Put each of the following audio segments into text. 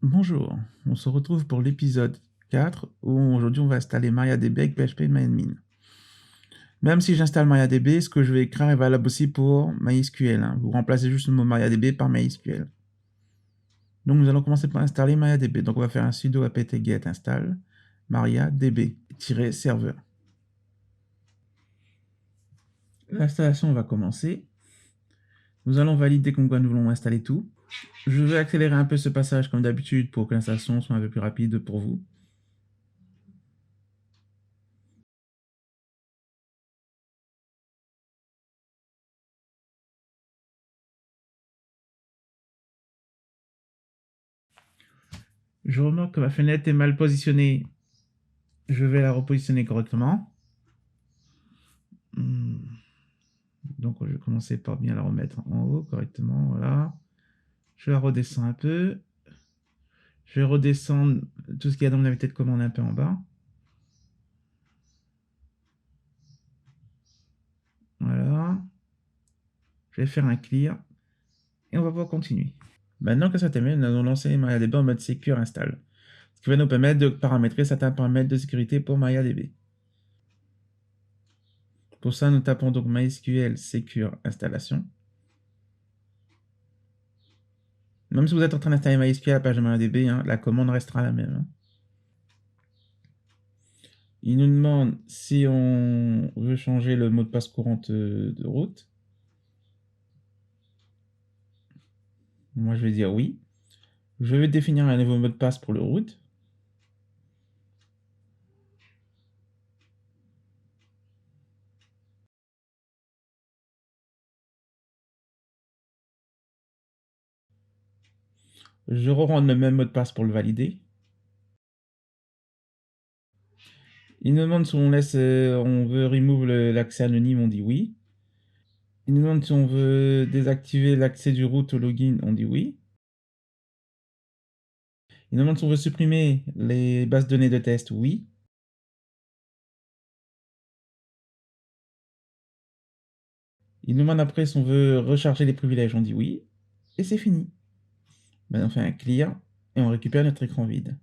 Bonjour, on se retrouve pour l'épisode 4 où aujourd'hui on va installer MariaDB avec PHP et MyAdmin. Même si j'installe MariaDB, ce que je vais écrire est valable aussi pour MySQL. Vous remplacez juste le mot MariaDB par MySQL. Donc nous allons commencer par installer MariaDB. Donc on va faire un sudo apt-get install MariaDB-serveur. L'installation va commencer. Nous allons valider comme quoi nous voulons installer tout. Je vais accélérer un peu ce passage comme d'habitude pour que l'installation soit un peu plus rapide pour vous. Je remarque que ma fenêtre est mal positionnée. Je vais la repositionner correctement. Donc je vais commencer par bien la remettre en haut correctement. Voilà. Je la redescends un peu. Je vais redescendre tout ce qu'il y a dans mon invité de commande un peu en bas. Voilà. Je vais faire un clear. Et on va pouvoir continuer. Maintenant que ça termine, nous allons lancer MariaDB en mode Secure Install. Ce qui va nous permettre de paramétrer certains paramètres de sécurité pour MariaDB. Pour ça, nous tapons donc MySQL Secure Installation. Même si vous êtes en train d'installer MySQL à la page de MariaDB, la commande restera la même. Il nous demande si on veut changer le mot de passe courant de route. Moi, je vais dire oui. Je vais définir un nouveau mot de passe pour le root. Je rends le même mot de passe pour le valider. Il nous demande si on laisse, on veut remove l'accès anonyme, on dit oui. Il nous demande si on veut désactiver l'accès du root au login, on dit oui. Il nous demande si on veut supprimer les bases de données de test, oui. Il nous demande après si on veut recharger les privilèges, on dit oui. Et c'est fini. Maintenant on fait un clear et on récupère notre écran vide.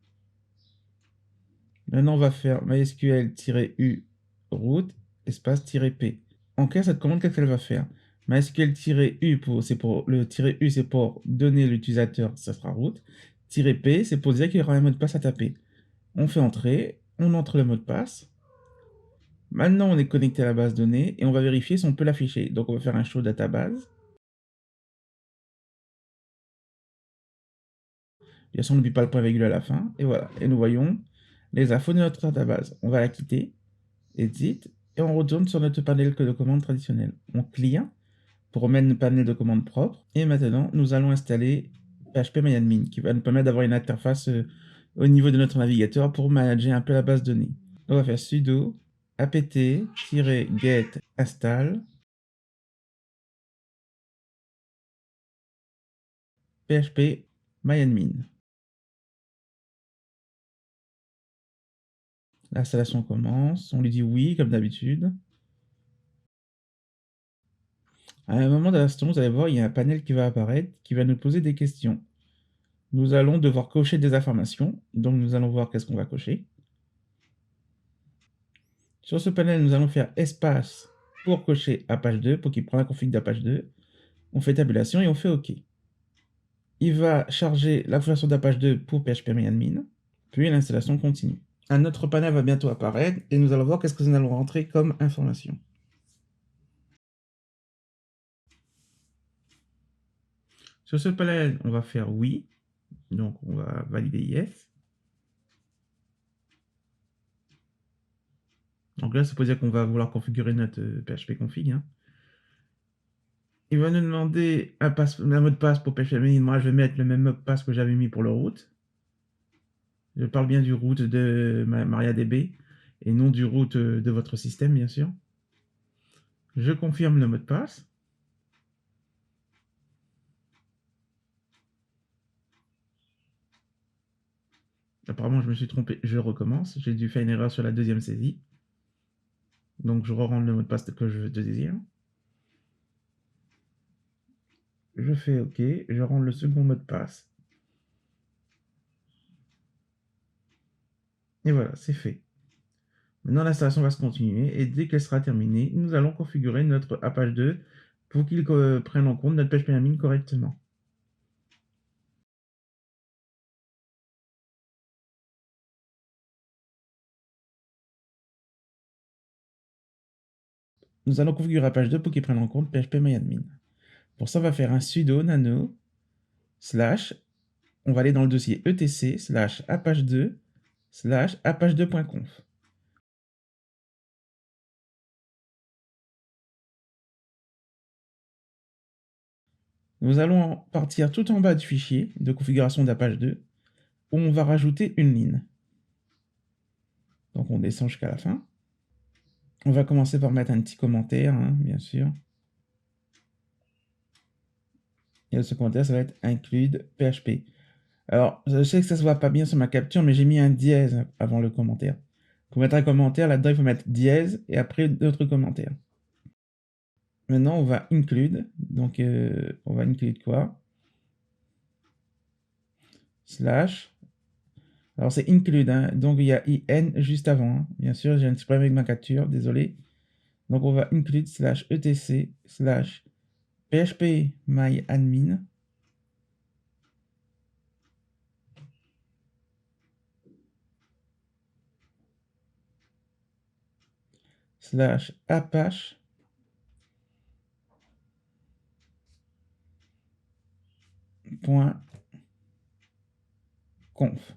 Maintenant on va faire mysql-u root espace-p. En clair, cette commande, qu'est-ce qu'elle va faire? MySQL-u, c'est pour le -u, c'est pour donner l'utilisateur, ça sera root. -p, c'est pour dire qu'il y aura un mot de passe à taper. On fait entrer, on entre le mot de passe. Maintenant, on est connecté à la base de données et on va vérifier si on peut l'afficher. Donc, on va faire un show database. Bien sûr, on n'oublie pas le point virgule à la fin. Et voilà. Et nous voyons les infos de notre database. On va la quitter, exit, et on retourne sur notre panel de commande traditionnel. On clear pour remettre le panel de commande propre. Et maintenant, nous allons installer PHP-MyAdmin, qui va nous permettre d'avoir une interface au niveau de notre navigateur pour manager un peu la base de données. On va faire sudo apt-get install PHP-MyAdmin. L'installation commence, on lui dit oui, comme d'habitude. À un moment de l'installation, vous allez voir, il y a un panel qui va apparaître, qui va nous poser des questions. Nous allons devoir cocher des informations, donc nous allons voir qu'est-ce qu'on va cocher. Sur ce panel, nous allons faire espace pour cocher Apache 2, pour qu'il prenne la config d'Apache 2. On fait tabulation et on fait OK. Il va charger la version d'Apache 2 pour PHP-MyAdmin, puis l'installation continue. Un autre panel va bientôt apparaître et nous allons voir qu'est-ce que nous allons rentrer comme information. Sur ce panel, on va faire oui, donc on va valider yes. Donc là, ça peut dire qu'on va vouloir configurer notre PHP config. Il va nous demander un mot de passe pour PHP. Moi, je vais mettre le même mot de passe que j'avais mis pour le root. Je parle bien du root de MariaDB et non du root de votre système, bien sûr. Je confirme le mot de passe. Apparemment, je me suis trompé. Je recommence. J'ai dû faire une erreur sur la deuxième saisie. Donc, je re-rentre le mot de passe que je désire. Je fais OK. Je rentre le second mot de passe. Et voilà, c'est fait. Maintenant, l'installation va se continuer et dès qu'elle sera terminée, nous allons configurer notre Apache 2 pour qu'il prenne en compte notre PHP admin correctement. Nous allons configurer Apache 2 pour qu'il prenne en compte phpMyAdmin. Pour ça, on va faire un sudo nano slash, on va aller dans le dossier etc slash apache2 slash apache2.conf. Nous allons partir tout en bas du fichier de configuration d'Apache 2 où on va rajouter une ligne. Donc on descend jusqu'à la fin. On va commencer par mettre un petit commentaire, hein, bien sûr. Et ce commentaire, ça va être include PHP. Alors, je sais que ça se voit pas bien sur ma capture, mais j'ai mis un dièse avant le commentaire. Pour mettre un commentaire, là-dedans, il faut mettre dièse et après d'autres commentaires. Maintenant, on va include. Donc, on va include quoi? Slash. Alors, c'est include, hein, donc il y a in juste avant, hein. Bien sûr, j'ai un petit problème avec ma capture, désolé. Donc, on va include slash etc slash phpMyAdmin slash apache point conf.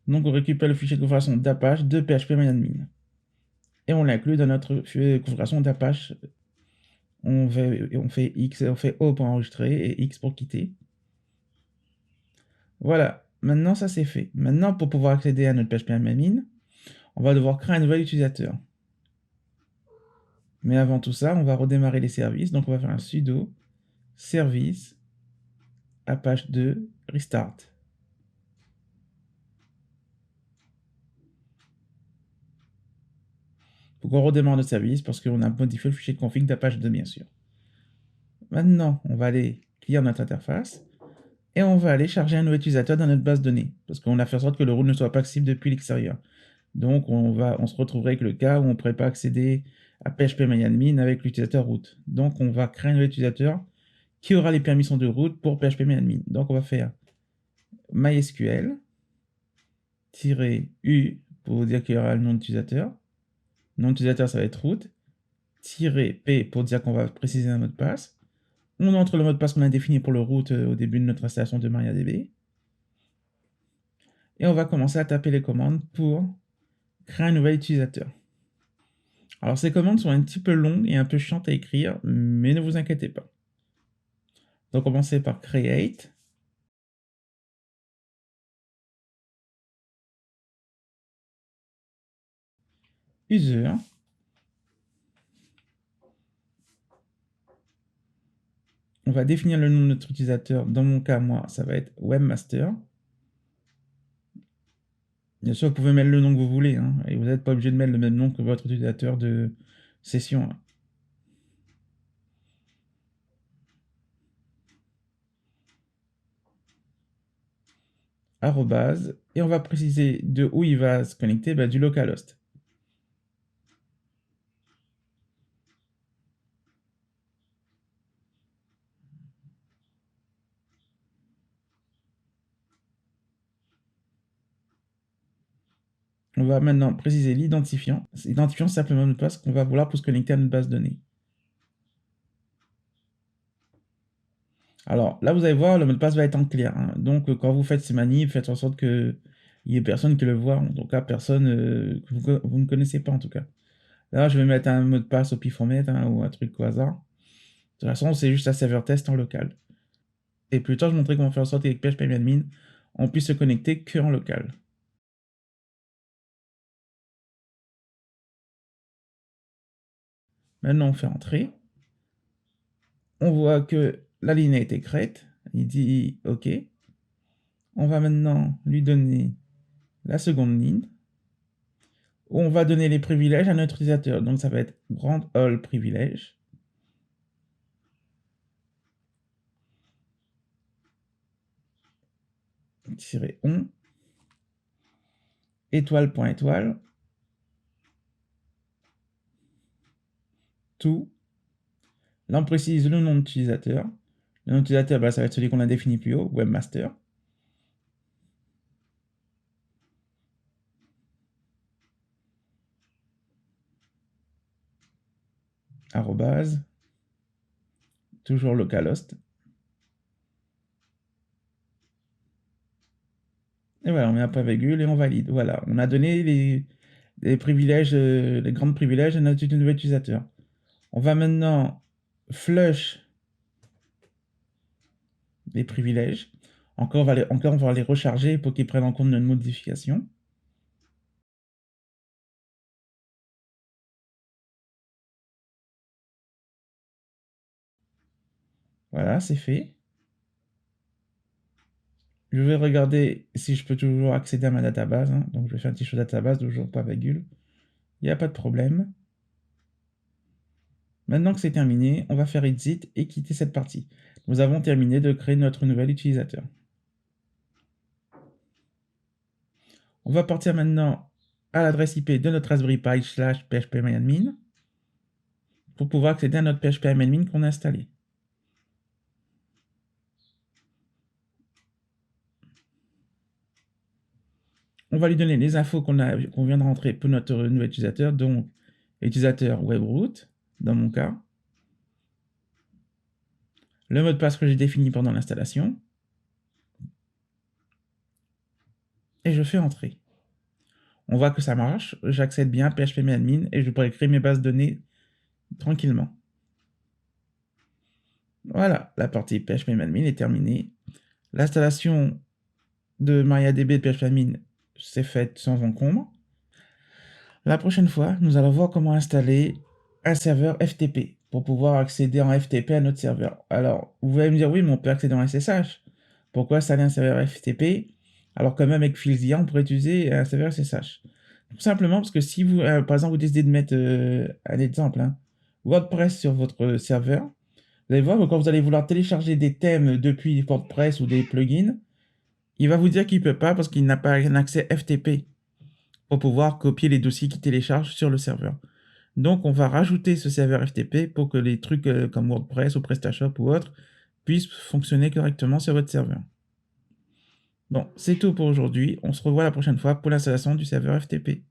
Donc on récupère le fichier de configuration d'Apache de phpMyAdmin. Et on l'inclut dans notre configuration d'Apache. On fait X, on fait O pour enregistrer et X pour quitter. Voilà, maintenant ça c'est fait. Maintenant pour pouvoir accéder à notre phpMyAdmin, on va devoir créer un nouvel utilisateur. Mais avant tout ça, on va redémarrer les services. Donc on va faire un sudo service apache 2 restart. Faut qu'on redémarre le service parce qu'on a modifié le fichier de config d'Apache 2 bien sûr. Maintenant, on va aller cliquer notre interface et on va aller charger un nouvel utilisateur dans notre base de données parce qu'on a fait en sorte que le root ne soit pas accessible depuis l'extérieur. Donc on se retrouverait avec le cas où on ne pourrait pas accéder à phpMyAdmin avec l'utilisateur root. Donc on va créer un nouvel utilisateur qui aura les permissions de root pour phpMyAdmin. Donc on va faire mysql-u pour dire qu'il y aura le nom d'utilisateur. Nom d'utilisateur ça va être root-p pour dire qu'on va préciser un mot de passe. On entre le mot de passe qu'on a défini pour le root au début de notre installation de MariaDB. Et on va commencer à taper les commandes pour créer un nouvel utilisateur. Alors ces commandes sont un petit peu longues et un peu chiantes à écrire, mais ne vous inquiétez pas. Donc commencez par create, user, on va définir le nom de notre utilisateur, dans mon cas moi ça va être webmaster. Bien sûr vous pouvez mettre le nom que vous voulez, hein, et vous n'êtes pas obligé de mettre le même nom que votre utilisateur de session. Arrobase, et on va préciser de où il va se connecter, du localhost. On va maintenant préciser l'identifiant. L'identifiant, c'est simplement le mot de passe qu'on va vouloir pour se connecter à notre base de données. Alors là, vous allez voir, le mot de passe va être en clair, hein. Donc quand vous faites ces manipes, faites en sorte qu'il n'y ait personne qui le voit. En tout cas, personne que vous ne connaissez pas en tout cas. Là, je vais mettre un mot de passe au pifomètre, hein, ou un truc au hasard. De toute façon, c'est juste un serveur test en local. Et plus tard, je montrerai comment faire en sorte qu'avec phpMyAdmin, on puisse se connecter que en local. Maintenant, on fait entrer. On voit que la ligne a été créée. Il dit OK. On va maintenant lui donner la seconde ligne, où on va donner les privilèges à notre utilisateur. Donc ça va être grand all privilège. -on. étoile point étoile, tout. Là, on précise le nom d'utilisateur. Le nom d'utilisateur, bah, ça va être celui qu'on a défini plus haut, webmaster. Arrobase, toujours localhost. Et voilà, on met un point virgule et on valide. Voilà, on a donné les privilèges, les grands privilèges à notre nouvel utilisateur. On va maintenant flush les privilèges. Encore, on va les recharger pour qu'ils prennent en compte notre modification. Voilà, c'est fait. Je vais regarder si je peux toujours accéder à ma database. Hein. Donc, je vais faire un petit show database, toujours pas virgule. Il n'y a pas de problème. Maintenant que c'est terminé, on va faire exit et quitter cette partie. Nous avons terminé de créer notre nouvel utilisateur. On va partir maintenant à l'adresse IP de notre Raspberry Pi /phpMyAdmin pour pouvoir accéder à notre phpMyAdmin qu'on a installé. On va lui donner les infos qu'on vient de rentrer pour notre nouvel utilisateur, donc utilisateur webroot, dans mon cas, le mot de passe que j'ai défini pendant l'installation, et je fais entrer. On voit que ça marche, j'accède bien à phpMyAdmin et je pourrais créer mes bases de données tranquillement. Voilà, la partie phpMyAdmin est terminée. L'installation de MariaDB de phpMyAdmin s'est faite sans encombre. La prochaine fois, nous allons voir comment installer un serveur FTP pour pouvoir accéder en FTP à notre serveur. Alors, vous allez me dire, oui, mais on peut accéder en SSH. Pourquoi installer un serveur FTP alors que même avec Filzilla, on pourrait utiliser un serveur SSH? Tout simplement parce que si vous, par exemple, vous décidez de mettre un exemple, hein, WordPress sur votre serveur, vous allez voir que quand vous allez vouloir télécharger des thèmes depuis WordPress ou des plugins, il va vous dire qu'il ne peut pas parce qu'il n'a pas un accès FTP pour pouvoir copier les dossiers qu'il télécharge sur le serveur. Donc, on va rajouter ce serveur FTP pour que les trucs comme WordPress ou PrestaShop ou autres puissent fonctionner correctement sur votre serveur. Bon, c'est tout pour aujourd'hui. On se revoit la prochaine fois pour l'installation du serveur FTP.